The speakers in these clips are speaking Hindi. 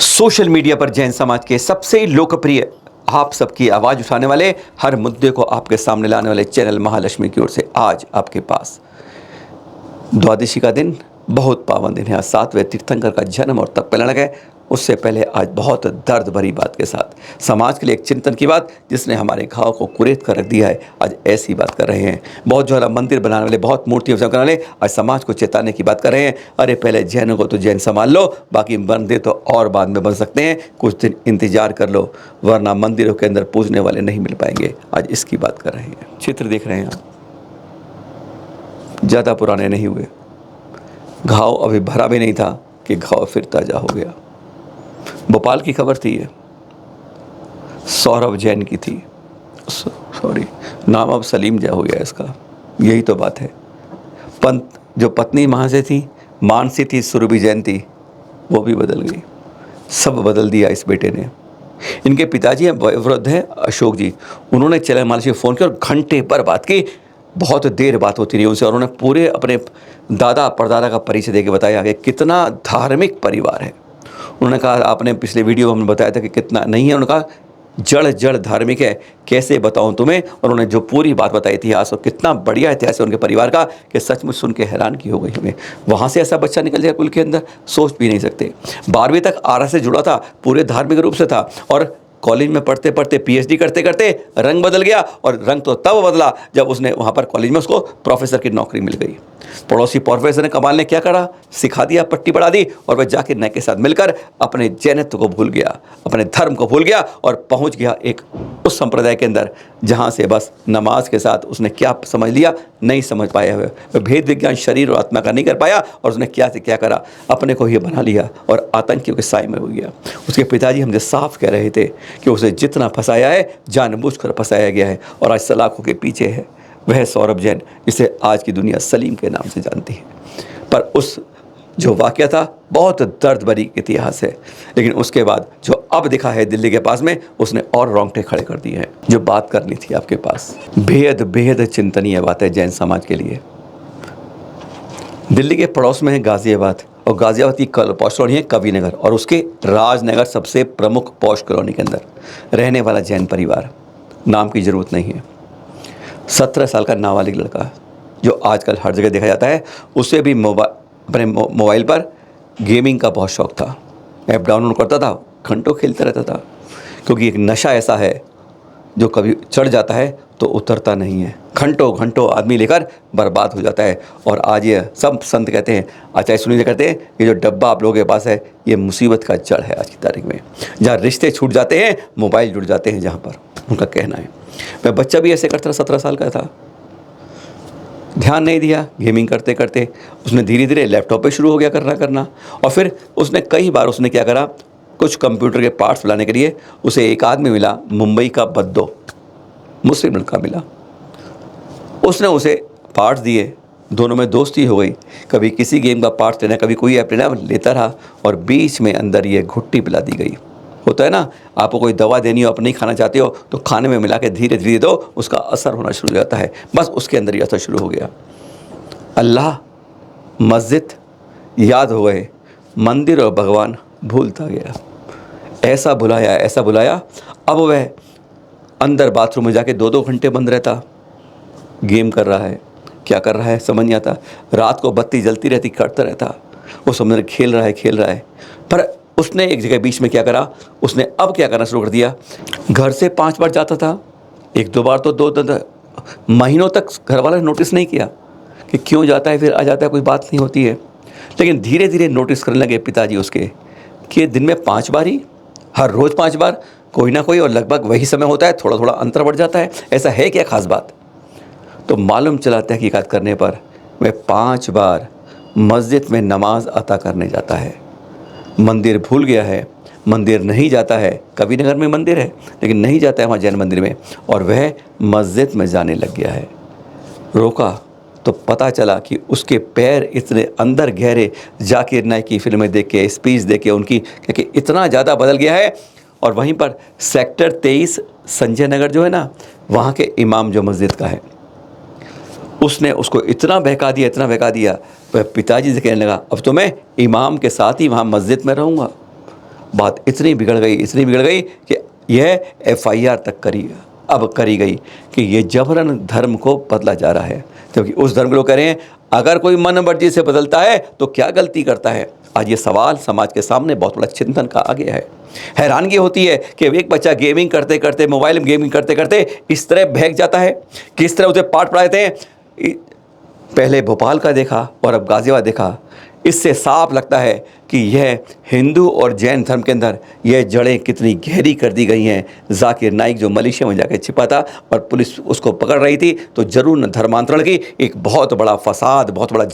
सोशल मीडिया पर जैन समाज के सबसे लोकप्रिय, आप सबकी आवाज़ उठाने वाले, हर मुद्दे को आपके सामने लाने वाले चैनल महालक्ष्मी की ओर से आज आपके पास द्वादशी का दिन बहुत पावन दिन है। आज 7वें तीर्थंकर का जन्म और तप कल्याणक है। उससे पहले आज बहुत दर्द भरी बात के साथ समाज के लिए एक चिंतन की बात, जिसने हमारे घाव को कुरेद कर रख दिया है, आज ऐसी बात कर रहे हैं। बहुत जो है मंदिर बनाने वाले, बहुत मूर्ति बनाने वाले आज समाज को चेताने की बात कर रहे हैं। अरे पहले जैनों को तो जैन संभाल लो, बाकी मंदिर तो और बाद में बन सकते हैं, कुछ दिन इंतजार कर लो, वरना मंदिरों के अंदर पूजने वाले नहीं मिल पाएंगे। आज इसकी बात कर रहे हैं। चित्र देख रहे हैं आप, ज़्यादा पुराने नहीं हुए, घाव अभी भरा भी नहीं था कि घाव फिर ताजा हो गया। भोपाल की खबर थी ये, सौरभ जैन की थी, सॉरी नाम अब सलीम जै हो गया इसका। यही तो बात है। पंत जो पत्नी वहाँ से थी, मानसी थी, सुरभि जैन थी, वो भी बदल गई। सब बदल दिया इस बेटे ने। इनके पिताजी हैं, वृद्ध हैं अशोक जी, उन्होंने चैनल महालक्ष्मी को फ़ोन किया और घंटे पर बात की। बहुत देर बात होती रही उनसे और उन्होंने पूरे अपने दादा परदादा का परिचय देके बताया कि कितना धार्मिक परिवार है। उन्होंने कहा, आपने पिछले वीडियो में बताया था कि कितना नहीं है, उन्होंने कहा जड़ जड़ धार्मिक है, कैसे बताऊं तुम्हें। और उन्होंने जो पूरी बात बताई इतिहास, और कितना बढ़िया इतिहास है उनके परिवार का कि सचमुच सुन के हैरान की हो गई हमें। वहाँ से ऐसा बच्चा निकल जाए कुल के अंदर, सोच भी नहीं सकते। 12वीं तक आरा से जुड़ा था, पूरे धार्मिक रूप से था, और कॉलेज में पढ़ते पढ़ते पीएचडी करते करते रंग बदल गया। और रंग तो तब बदला जब उसने वहाँ पर कॉलेज में उसको प्रोफेसर की नौकरी मिल गई। पड़ोसी प्रोफेसर ने कमाल ने क्या करा, सिखा दिया, पट्टी पढ़ा दी, और वह जाके नए के साथ मिलकर अपने जैनत्व को भूल गया, अपने धर्म को भूल गया और पहुँच गया एक उस संप्रदाय के अंदर जहाँ से बस नमाज के साथ उसने क्या समझ लिया, नहीं समझ पाया। वह भेद विज्ञान शरीर और आत्मा का नहीं कर पाया, और उसने क्या से क्या करा, अपने को ही बना लिया और आतंकियों के साए में हो गया। उसके पिताजी हमसे साफ कह रहे थे कि उसे जितना फंसाया है जानबूझकर फंसाया गया है, और आज सलाखों के पीछे है वह सौरभ जैन, जिसे आज की दुनिया सलीम के नाम से जानती है। पर उस जो वाक़या था बहुत दर्द भरी इतिहास है, लेकिन उसके बाद जो अब दिखा है दिल्ली के पास में, उसने और रोंगटे खड़े कर दिए हैं। जो बात करनी थी आपके पास, बेहद बेहद चिंतनीय बात है जैन समाज के लिए। दिल्ली के पड़ोस में है गाज़ियाबाद, और गाज़ियाबाद की पॉश कॉलोनी है कविनगर, और उसके राजनगर सबसे प्रमुख पॉश कॉलोनी के अंदर रहने वाला जैन परिवार, नाम की ज़रूरत नहीं है। 17 साल का नाबालिग लड़का, जो आजकल हर जगह देखा जाता है, उसे भी अपने मोबाइल पर गेमिंग का बहुत शौक़ था। ऐप डाउनलोड करता था, घंटों खेलता रहता था, क्योंकि एक नशा ऐसा है जो कभी चढ़ जाता है तो उतरता नहीं है। घंटों घंटों आदमी लेकर बर्बाद हो जाता है। और आज ये सब संत कहते हैं, आचार्य सुनील कहते हैं, ये जो डब्बा आप लोगों के पास है, ये मुसीबत का जड़ है आज की तारीख में। जहाँ रिश्ते छूट जाते हैं, मोबाइल जुड़ जाते हैं, जहाँ पर उनका कहना है। मैं बच्चा भी ऐसे करता था, 17 साल का था, ध्यान नहीं दिया, गेमिंग करते करते उसने धीरे धीरे लैपटॉप पे शुरू हो गया करना। और फिर उसने कई बार उसने क्या करा, कुछ कंप्यूटर के पार्ट्स लाने के लिए उसे एक आदमी मिला, मुंबई का बद्दो, मुस्लिम लड़का मिला। उसने उसे पार्ट्स दिए, दोनों में दोस्ती हो गई। कभी किसी गेम का पार्ट्स लेना, कभी कोई ऐप लेना, लेता रहा, और बीच में अंदर ये घुट्टी पिला दी गई। होता है ना, आपको कोई दवा देनी हो, आप नहीं खाना चाहते हो, तो खाने में मिला के धीरे धीरे दो, उसका असर होना शुरू हो जाता है। बस उसके अंदर ये असर शुरू हो गया। अल्लाह, मस्जिद याद हो गए, मंदिर और भगवान भूलता गया। ऐसा बुलाया, अब वह अंदर बाथरूम में जाके 2-2 घंटे बंद रहता, गेम कर रहा है, क्या कर रहा है समझ नहीं आता। रात को बत्ती जलती रहती, करता रहता, वो समझ खेल रहा है। पर उसने एक जगह बीच में क्या करा, उसने अब क्या करना शुरू कर दिया। घर से 5 बार जाता था, 1-2 बार तो 2 महीनों तक घर वाला नोटिस नहीं किया कि क्यों जाता है, फिर आ जाता है, कोई बात नहीं होती है। लेकिन धीरे धीरे नोटिस करने लगे पिताजी उसके कि दिन में 5 बार ही, हर रोज़ 5 बार, कोई ना कोई, और लगभग वही समय होता है, थोड़ा थोड़ा अंतर बढ़ जाता है, ऐसा है क्या खास बात। तो मालूम चला तहकीकात करने पर वह 5 बार मस्जिद में नमाज अता करने जाता है। मंदिर भूल गया है, मंदिर नहीं जाता है। कविनगर में मंदिर है, लेकिन नहीं जाता है वहाँ जैन मंदिर में, और वह मस्जिद में जाने लग गया है। रोका तो पता चला कि उसके पैर इतने अंदर गहरे, जाकिर नाइक की फिल्में देख के, स्पीच देख के उनकी, क्योंकि इतना ज़्यादा बदल गया है। और वहीं पर सेक्टर 23 संजय नगर जो है ना, वहाँ के इमाम जो मस्जिद का है, उसने उसको इतना बहका दिया, वह पिताजी से कहने लगा, अब तो मैं इमाम के साथ ही वहाँ मस्जिद में रहूँगा। बात इतनी बिगड़ गई कि यह एफआईआर तक करी गई कि ये जबरन धर्म को बदला जा रहा है, क्योंकि उस धर्म को लोग कह रहे हैं अगर कोई मन मर्जी से बदलता है तो क्या गलती करता है। आज ये सवाल समाज के सामने बहुत बड़ा चिंतन का आ गया है। हैरानगी होती है कि एक बच्चा गेमिंग करते करते, मोबाइल में गेमिंग करते करते इस तरह बहक जाता है, किस तरह उसे पाठ पढ़ाते हैं। पहले भोपाल का देखा और अब गाजियाबाद देखा, इससे साफ लगता है कि यह हिंदू और जैन धर्म के अंदर यह जड़ें कितनी गहरी कर दी गई हैं। जाकिर नाइक जो मलेशिया में जाकर छिपा था और पुलिस उसको पकड़ रही थी, तो जरूर धर्मांतरण की एक बहुत बड़ा फसाद, बहुत बड़ा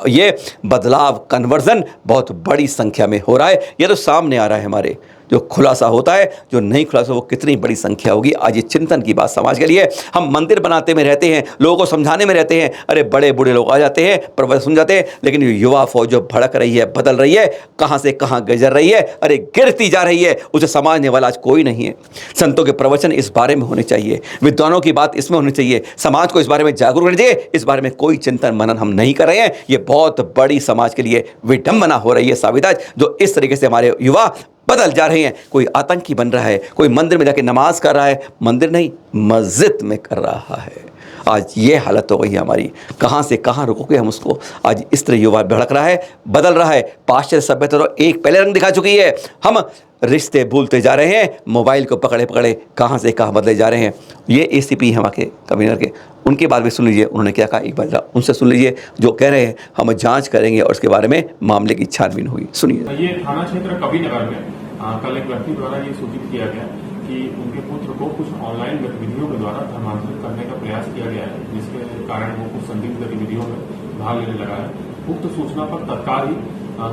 ये बदलाव, कन्वर्जन बहुत बड़ी संख्या में हो रहा है। यह तो सामने आ रहा है हमारे, जो खुलासा होता है, जो नहीं खुलासा वो कितनी बड़ी संख्या होगी। आज ये चिंतन की बात समाज के लिए। हम मंदिर बनाते में रहते हैं, लोगों को समझाने में रहते हैं, अरे बड़े बूढ़े लोग आ जाते हैं, प्रवचन सुन जाते हैं, लेकिन युवा फौज जो भड़क रही है, बदल रही है, कहाँ से कहाँ गुजर रही है, अरे गिरती जा रही है, उसे समझने वाला आज कोई नहीं है। संतों के प्रवचन इस बारे में होने चाहिए, विद्वानों की बात इसमें होनी चाहिए, समाज को इस बारे में जागरूक करना चाहिए। इस बारे में कोई चिंतन मनन हम नहीं कर रहे हैं। ये बहुत बड़ी समाज के लिए विडंबना हो रही है साबित, जो इस तरीके से हमारे युवा बदल जा रहे हैं। कोई आतंकी बन रहा है, कोई मंदिर में जाके नमाज कर रहा है, मंदिर नहीं मस्जिद में कर रहा है। आज ये हालत हो गई है हमारी, कहाँ से कहाँ रुकोगे हम उसको। आज इस तरह युवा भड़क रहा है, बदल रहा है। पाश्चात्य सभ्यता तो एक पहले रंग दिखा चुकी है, हम रिश्ते भूलते जा रहे हैं, मोबाइल को पकड़े पकड़े कहाँ से कहाँ बदले जा रहे हैं। ये एसीपी हैं वहाँ के कन्वीनर के, उनकी बात भी सुन लीजिए, उन्होंने क्या कहा एक बार उनसे सुन लीजिए, जो कह रहे हैं हम जांच करेंगे और उसके बारे में मामले की छानबीन होगी। सुनिए। ये थाना क्षेत्र कबीरनगर में कल एक व्यक्ति द्वारा ये सूचित किया गया कि उनके पुत्र को कुछ ऑनलाइन गतिविधियों के द्वारा धर्मांतरित करने का प्रयास किया गया है, जिसके कारण वो कुछ संदिग्ध गतिविधियों में भाग लेने लगा है। उक्त सूचना पर तत्काल ही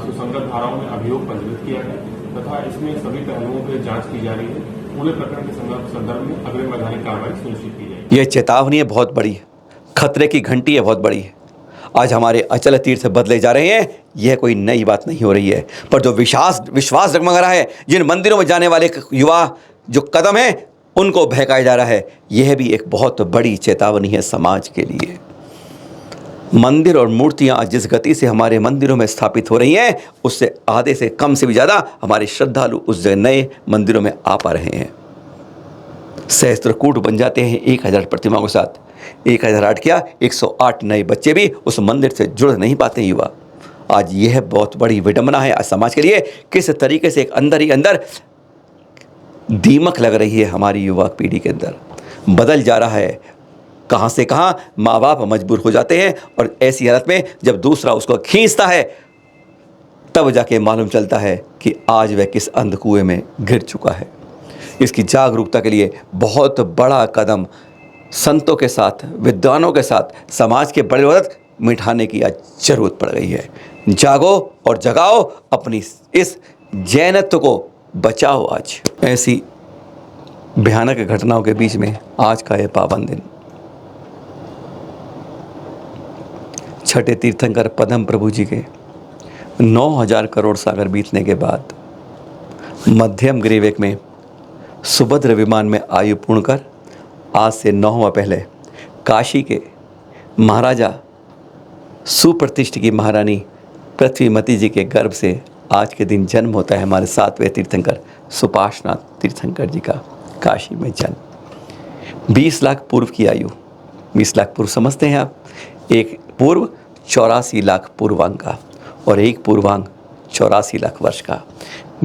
सुसंगत धाराओं में अभियोग पंजीकृत किया गया तथा इसमें सभी पहलुओं पर जांच की जा रही है। पूरे प्रकरण के संदर्भ में अग्रिम वैधानिक कार्रवाई सुनिश्चित की जाएगी। यह चेतावनी है बहुत बड़ी, खतरे की घंटी है बहुत बड़ी है। आज हमारे अचल तीर्थ बदले जा रहे हैं, यह कोई नई बात नहीं हो रही है, पर जो विश्वास जगमगा रहा है, जिन मंदिरों में जाने वाले युवा जो कदम है उनको बहकाया जा रहा है, यह भी एक बहुत बड़ी चेतावनी है समाज के लिए। मंदिर और मूर्तियां आज जिस गति से हमारे मंदिरों में स्थापित हो रही हैं, उससे आधे से कम से भी ज़्यादा हमारे श्रद्धालु उस नए मंदिरों में आ पा रहे हैं। सहस्त्रकूट बन जाते हैं 1000 प्रतिमाओं के साथ। 1008 क्या, 108 नए बच्चे भी उस मंदिर से जुड़ नहीं पाते युवा। आज यह बहुत बड़ी विडंबना है आज समाज के लिए, किस तरीके से एक अंदर ही अंदर दीमक लग रही है हमारी युवा पीढ़ी के अंदर, बदल जा रहा है। कहाँ से कहाँ माँ बाप मजबूर हो जाते हैं, और ऐसी हालत में जब दूसरा उसको खींचता है तब जाके मालूम चलता है कि आज वह किस अंधकुएं में गिर चुका है। इसकी जागरूकता के लिए बहुत बड़ा कदम संतों के साथ, विद्वानों के साथ, समाज के बड़े वर्ग मिटाने की आज जरूरत पड़ गई है। जागो और जगाओ, अपनी इस जैनत्व को बचाओ। आज ऐसी भयानक घटनाओं के बीच में आज का यह पावन दिन, छठे तीर्थंकर पद्म प्रभु जी के 9000 करोड़ सागर बीतने के बाद मध्यम ग्रीवेक में सुभद्र विमान में आयु पूर्ण कर आज से 9वां पहले काशी के महाराजा सुप्रतिष्ठित की महारानी पृथ्वीमती जी के गर्भ से आज के दिन जन्म होता है हमारे 7वें तीर्थंकर सुपार्श्वनाथ तीर्थंकर जी का काशी में जन्म। 20 लाख पूर्व की आयु, 20 लाख पूर्व समझते हैं आप, एक पूर्व 84 लाख पूर्वांग का और एक पूर्वांग 84 लाख वर्ष का।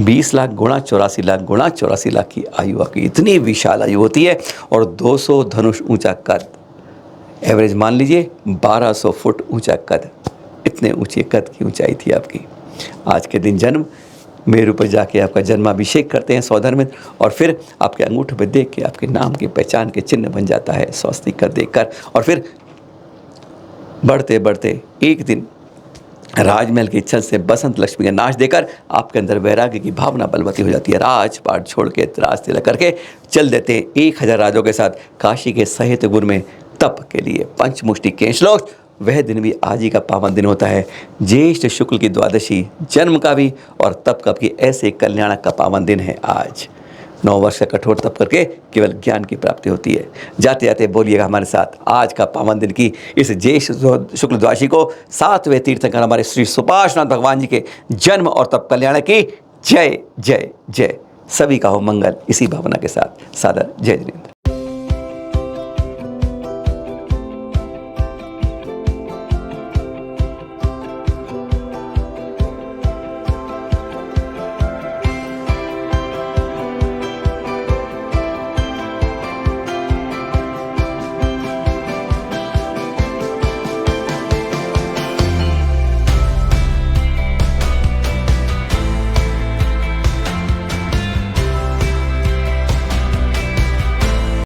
20 लाख गुणा 84 लाख गुणा 84 लाख की आयु आपकी, इतनी विशाल आयु होती है। और 200 धनुष ऊंचा कद, एवरेज मान लीजिए 1200 फुट ऊंचा कद, इतने ऊंचे कद की ऊंचाई थी आपकी। आज के दिन जन्म, मेरू पर जाके आपका जन्माभिषेक करते हैं सौधर्म, और फिर आपके अंगूठे पर देख के आपके नाम की पहचान के चिन्ह बन जाता है स्वस्तिक देखकर। और फिर बढ़ते बढ़ते एक दिन राजमहल की छत से बसंत लक्ष्मी का नाच देकर आपके अंदर वैराग्य की भावना बलवती हो जाती है। राजपाट छोड़ के राज तिलक करके चल देते हैं 1000 राजों के साथ काशी के साहित्यपुर में तप के लिए, पंचमुष्टि के श्लोक। वह दिन भी आज ही का पावन दिन होता है, ज्येष्ठ शुक्ल की द्वादशी, जन्म का भी और तप का भी। ऐसे कल्याणक का पावन दिन है आज। 9 वर्ष का कठोर तप करके केवल ज्ञान की प्राप्ति होती है। जाते जाते बोलिएगा हमारे साथ आज का पावन दिन की इस ज्येष्ठ शुक्ल द्वादशी को 7वें तीर्थंकर हमारे श्री सुपार्श्वनाथ भगवान जी के जन्म और तप कल्याण की जय जय जय। सभी का हो मंगल, इसी भावना के साथ सादर जय जिनेन्द्र।